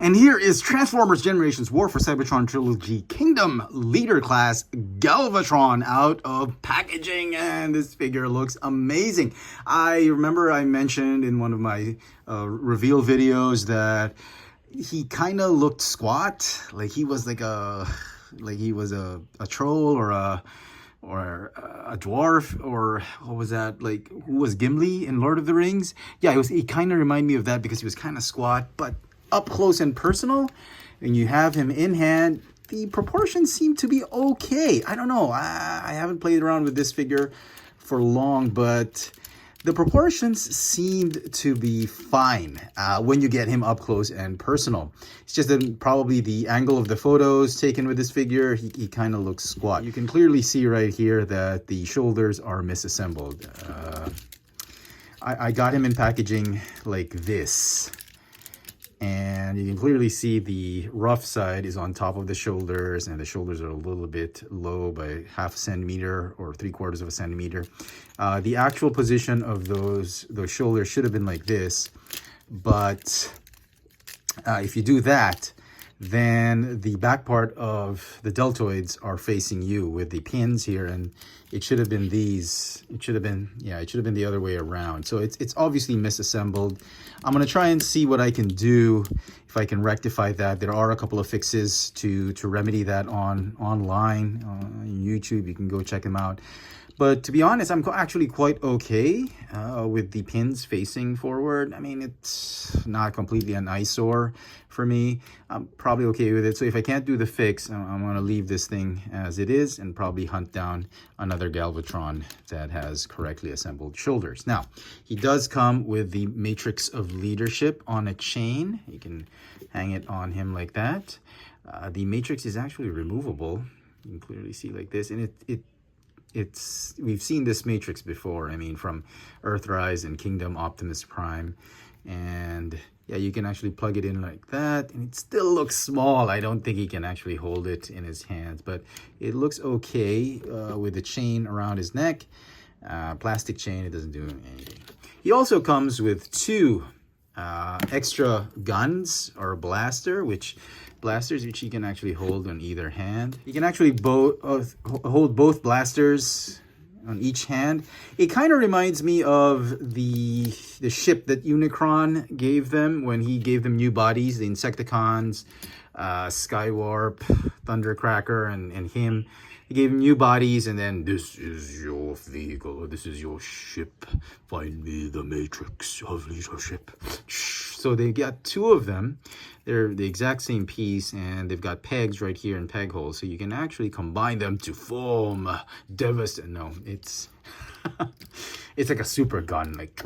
And here is Transformers Generations War for Cybertron Trilogy Kingdom Leader Class Galvatron out of packaging, and this figure looks amazing. I remember I mentioned in one of my reveal videos that he kind of looked squat, like he was like a troll or a dwarf, or what was that, like, who was Gimli in Lord of the Rings? Yeah, he kind of reminded me of that because he was kind of squat, but up close and personal, and you have him in hand, the proportions seem to be okay. I don't know, I haven't played around with this figure for long, but the proportions seemed to be fine when you get him up close and personal. It's just that probably the angle of the photos taken with this figure, he kind of looks squat. You can clearly see right here that the shoulders are misassembled. I got him in packaging like this, and you can clearly see the rough side is on top of the shoulders, and the shoulders are a little bit low by 1/2 centimeter or 3/4 centimeter. The actual position of those shoulders should have been like this, but if you do that, then the back part of the deltoids are facing you with the pins here, and it should have been these. It should have been the other way around. So it's obviously misassembled. I'm gonna try and see what I can do, if I can rectify that. There are a couple of fixes to remedy that online on YouTube. You can go check them out. But to be honest, I'm actually quite okay with the pins facing forward. I mean, it's not completely an eyesore for me. I'm probably okay with it. So if I can't do the fix, I'm going to leave this thing as it is and probably hunt down another Galvatron that has correctly assembled shoulders. Now, he does come with the Matrix of Leadership on a chain. You can hang it on him like that. The Matrix is actually removable. You can clearly see like this, and we've seen this matrix before. I mean, from Earthrise and Kingdom Optimus Prime, and yeah, you can actually plug it in like that, and it still looks small. I don't think he can actually hold it in his hands, but it looks okay with the chain around his neck. Plastic chain, it doesn't do anything. He also comes with 2 extra guns, or blasters which he can actually hold on either hand. You can actually hold both blasters on each hand. It kind of reminds me of the ship that Unicron gave them when he gave them new bodies, the Insecticons, Skywarp, Thundercracker, and him. He gave him new bodies, and then, "This is your vehicle, this is your ship. Find me the Matrix of Leadership." So they got 2 of them. They're the exact same piece, and they've got pegs right here and peg holes, so you can actually combine them to form devastating. No, it's it's like a super gun, like.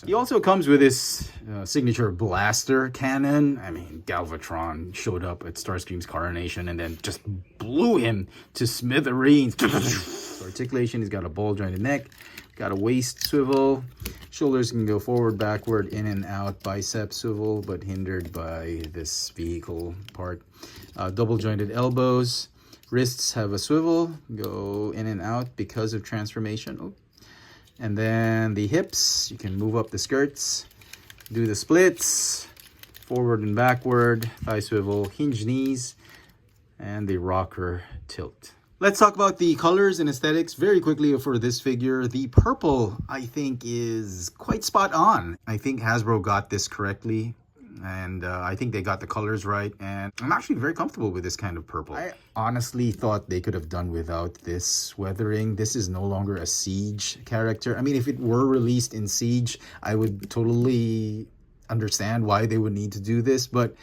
He also comes with this signature blaster cannon. I mean, Galvatron showed up at Starscream's coronation and then just blew him to smithereens. Articulation, he's got a ball jointed neck, got a waist swivel. Shoulders can go forward, backward, in and out. Bicep swivel, but hindered by this vehicle part. Double jointed elbows. Wrists have a swivel, go in and out because of transformation. Oh. And then the hips, you can move up the skirts, do the splits, forward and backward, thigh swivel, hinge knees, and the rocker tilt. Let's talk about the colors and aesthetics very quickly for this figure. The purple, I think, is quite spot on. I think Hasbro got this correctly, and I think they got the colors right, and I'm actually very comfortable with this kind of purple. I honestly thought they could have done without this weathering. This is no longer a Siege character. I mean, if it were released in Siege, I would totally understand why they would need to do this, but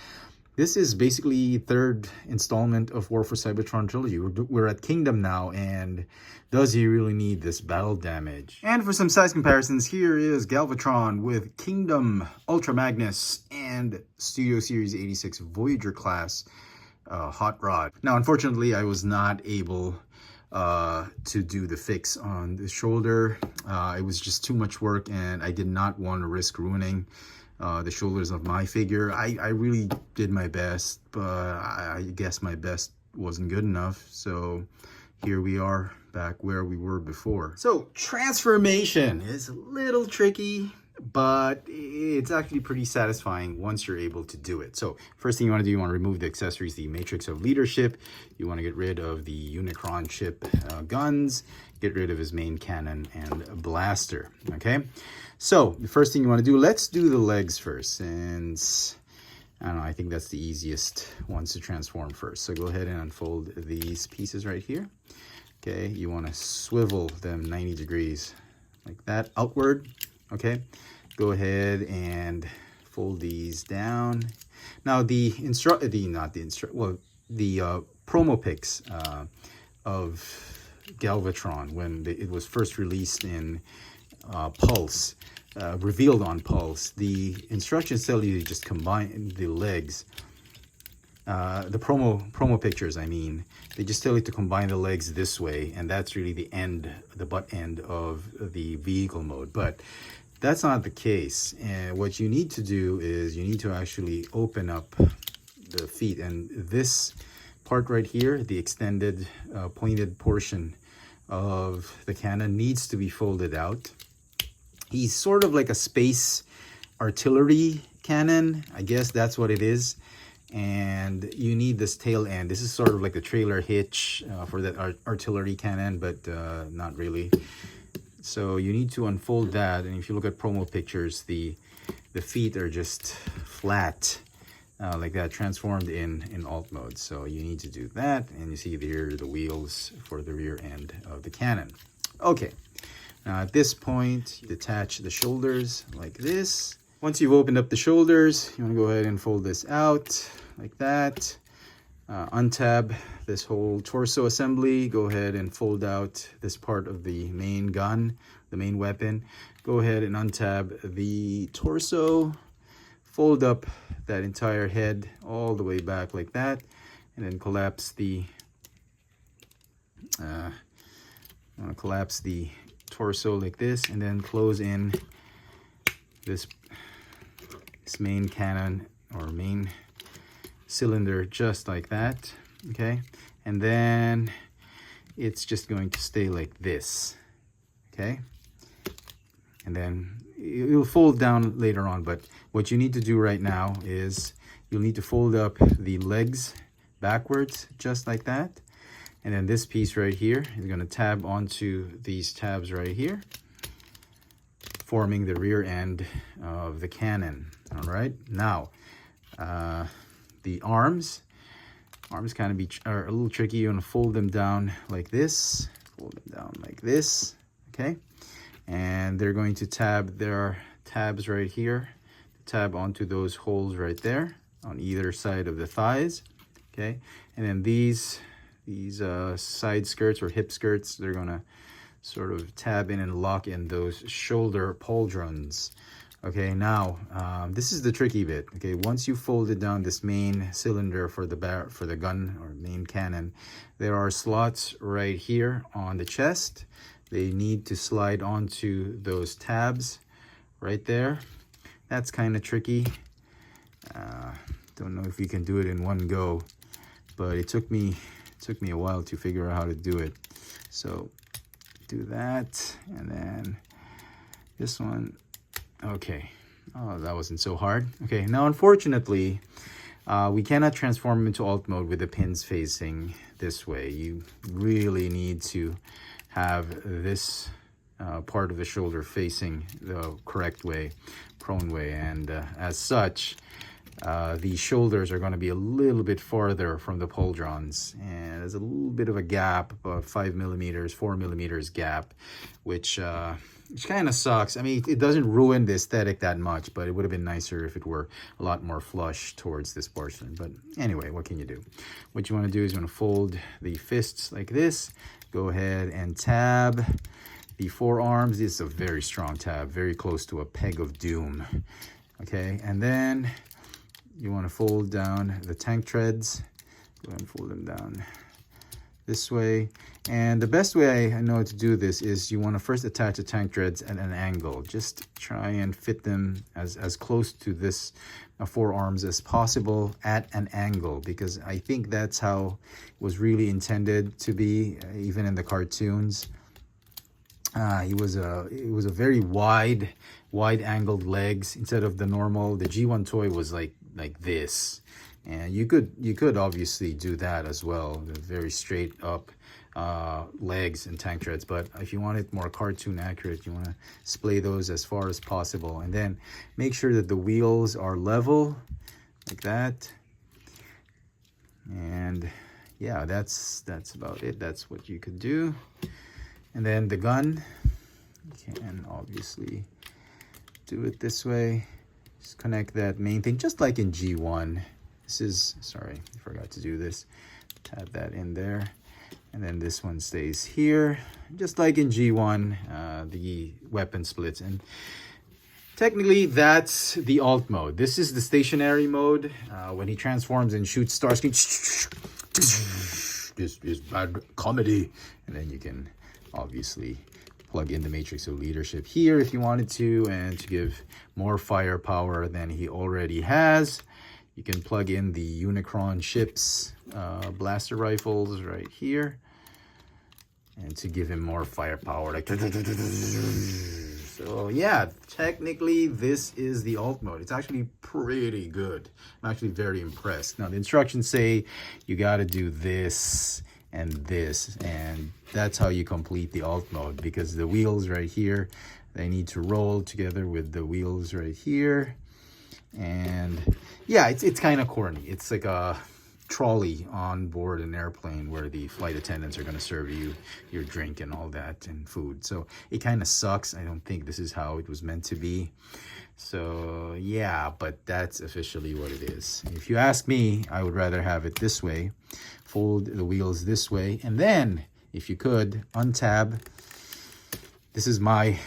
this is basically 3rd installment of War for Cybertron Trilogy. We're at Kingdom now, and does he really need this battle damage? And for some size comparisons, here is Galvatron with Kingdom Ultra Magnus and Studio Series 86 Voyager class Hot Rod. Now, unfortunately, I was not able to do the fix on the shoulder. It was just too much work, and I did not want to risk ruining the shoulders of my figure. I really did my best, but I guess my best wasn't good enough. So here we are back where we were before. So transformation is a little tricky. but it's actually pretty satisfying once you're able to do it. So first thing you want to do, you want to remove the accessories, the matrix of leadership. You want to get rid of the Unicron chip guns, get rid of his main cannon and blaster. Okay, so the first thing you want to do, let's do the legs first. And I don't know, I think that's the easiest ones to transform first. So go ahead and unfold these pieces right here. Okay, you want to swivel them 90 degrees like that outward. Okay, go ahead and fold these down. Now the promo pics of Galvatron when it was first released in Pulse, revealed on Pulse, the instructions tell you to just combine the legs. The promo pictures, I mean, they just tell you to combine the legs this way, and that's really the butt end of the vehicle mode. But that's not the case. And what you need to do is you need to actually open up the feet, and this part right here, the extended pointed portion of the cannon, needs to be folded out. He's sort of like a space artillery cannon, I guess that's what it is. And you need this tail end. This is sort of like the trailer hitch for that artillery cannon, but not really. So you need to unfold that, and if you look at promo pictures, the feet are just flat like that, transformed in alt mode. So you need to do that, and you see here the wheels for the rear end of the cannon. Okay, now at this point, detach the shoulders like this. Once you've opened up the shoulders, you want to go ahead and fold this out like that. Untab this whole torso assembly. Go ahead and fold out this part of the main gun, the main weapon. Go ahead and untab the torso. Fold up that entire head all the way back like that, and then collapse the torso like this, and then close in this main cannon or main cylinder just like that. Okay, and then it's just going to stay like this. Okay, and then it'll fold down later on, but what you need to do right now is you'll need to fold up the legs backwards just like that, and then this piece right here is going to tab onto these tabs right here, forming the rear end of the cannon. All right, now the arms kind of are a little tricky. You want to fold them down like this, okay, and they're going to tab. There are tabs right here to tab onto those holes right there on either side of the thighs. Okay, and then these side skirts or hip skirts, they're gonna sort of tab in and lock in those shoulder pauldrons. Okay, now this is the tricky bit. Okay, once you folded down this main cylinder for the gun or main cannon, there are slots right here on the chest. They need to slide onto those tabs right there. That's kind of tricky. Don't know if you can do it in one go, but it took me a while to figure out how to do it. So do that, and then this one. Okay, oh, that wasn't so hard. Okay, now unfortunately, we cannot transform into alt mode with the pins facing this way. You really need to have this part of the shoulder facing the correct way, prone way, and as such, the shoulders are going to be a little bit farther from the pauldrons, and there's a little bit of a gap, about 5 millimeters, 4 millimeters gap, which kind of sucks. I mean, it doesn't ruin the aesthetic that much, but it would have been nicer if it were a lot more flush towards this portion. But anyway, what can you do? What you want to do is you want to fold the fists like this. Go ahead and tab the forearms. This is a very strong tab, very close to a peg of doom. Okay, and then you want to fold down the tank treads. Go ahead and fold them down this way. And the best way I know to do this is you want to first attach the tank treads at an angle. Just try and fit them as close to this forearms as possible at an angle, because I think that's how it was really intended to be, even in the cartoons. it was a very wide angled legs instead of the normal. The G1 toy was like this, and you could obviously do that as well, the very straight up legs and tank treads. But if you want it more cartoon accurate, you want to splay those as far as possible, and then make sure that the wheels are level like that. And yeah, that's about it. That's what you could do. And then the gun, you can obviously do it this way. Just connect that main thing, just like in G1. This is, sorry, I forgot to do this. Tap that in there. And then this one stays here, just like in G1, the weapon splits. And technically, that's the alt mode. This is the stationary mode. When he transforms and shoots Starscream, this is bad comedy. And then you can obviously plug in the Matrix of Leadership here if you wanted to, and to give more firepower than he already has. You can plug in the Unicron ships blaster rifles right here, and to give him more firepower, like. So yeah, technically this is the alt mode. It's actually pretty good. I'm actually very impressed. Now the instructions say you got to do this and this, and that's how you complete the alt mode, because the wheels right here, they need to roll together with the wheels right here. And yeah, it's kind of corny. It's like a trolley on board an airplane where the flight attendants are going to serve you your drink and all that and food. So it kind of sucks. I don't think this is how it was meant to be. So yeah, but that's officially what it is. If you ask me, I would rather have it this way. Fold the wheels this way, and then if you could untab. This is my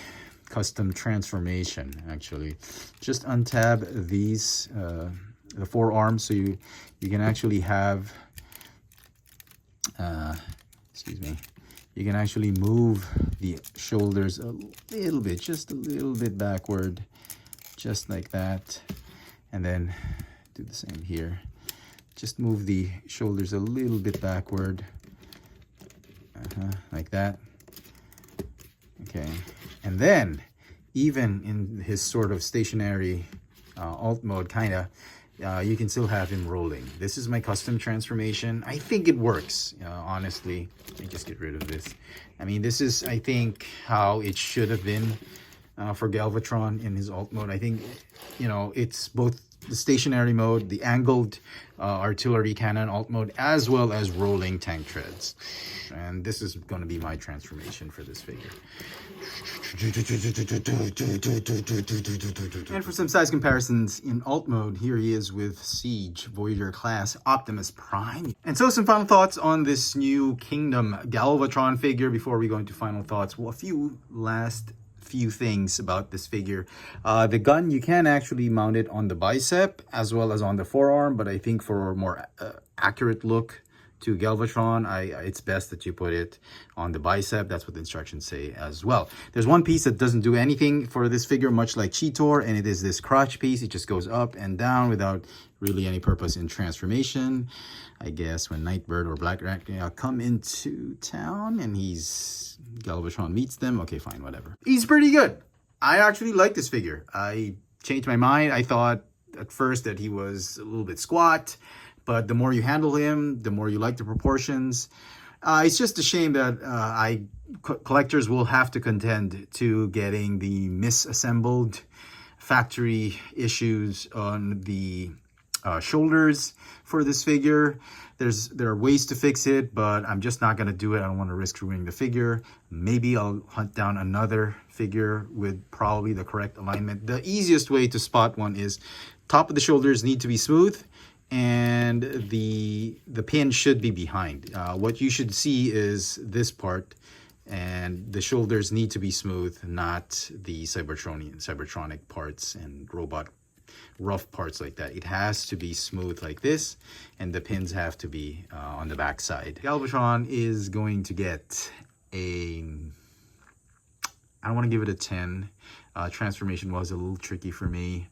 custom transformation, actually. Just untab these the forearms, so you can actually have excuse me, you can actually move the shoulders a little bit, just a little bit backward, just like that. And then do the same here. Just move the shoulders a little bit backward, like that. Okay, and then even in his sort of stationary alt mode, kind of, you can still have him rolling. This is my custom transformation. I think it works, honestly. Let me just get rid of this. I mean, this is, I think, how it should have been for Galvatron in his alt mode. I think, it's both the stationary mode, the angled artillery cannon alt mode, as well as rolling tank treads. And this is going to be my transformation for this figure. And for some size comparisons in alt mode, here he is with Siege Voyager class Optimus Prime. And so some final thoughts on this new Kingdom Galvatron figure before we go into final thoughts. Well, a few things about this figure. The gun, you can actually mount it on the bicep as well as on the forearm, but I think for a more accurate look to Galvatron, it's best that you put it on the bicep. That's what the instructions say as well. There's one piece that doesn't do anything for this figure, much like Cheetor, and it is this crotch piece. It just goes up and down without really any purpose in transformation. I guess when Nightbird or Black Rat come into town and Galvatron meets them, okay, fine, whatever. He's pretty good. I actually like this figure. I changed my mind. I thought at first that he was a little bit squat, but the more you handle him, the more you like the proportions. It's just a shame that collectors will have to contend to getting the misassembled factory issues on the shoulders for this figure. There are ways to fix it, but I'm just not going to do it. I don't want to risk ruining the figure. Maybe I'll hunt down another figure with probably the correct alignment. The easiest way to spot one is top of the shoulders need to be smooth, and the pin should be behind. What you should see is this part, and the shoulders need to be smooth, not the Cybertronic parts and robot rough parts like that. It has to be smooth like this, and the pins have to be on the back side. Galvatron is going to get I don't want to give it a 10. Transformation was a little tricky for me,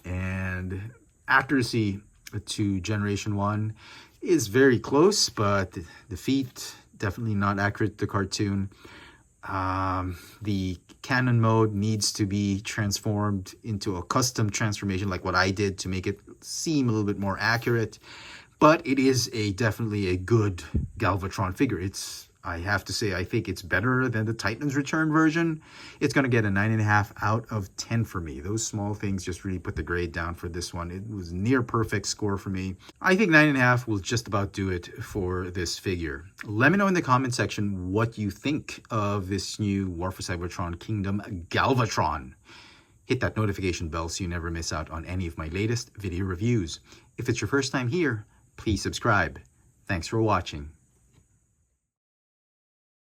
and accuracy to Generation 1 is very close, but the feet definitely not accurate to the cartoon. The Canon mode needs to be transformed into a custom transformation like what I did to make it seem a little bit more accurate. But it is definitely a good Galvatron figure. I have to say, I think it's better than the Titan's Return version. It's going to get a 9.5 out of 10 for me. Those small things just really put the grade down for this one. It was near perfect score for me. I think 9.5 will just about do it for this figure. Let me know in the comment section what you think of this new War for Cybertron Kingdom Galvatron. Hit that notification bell so you never miss out on any of my latest video reviews. If it's your first time here, please subscribe. Thanks for watching.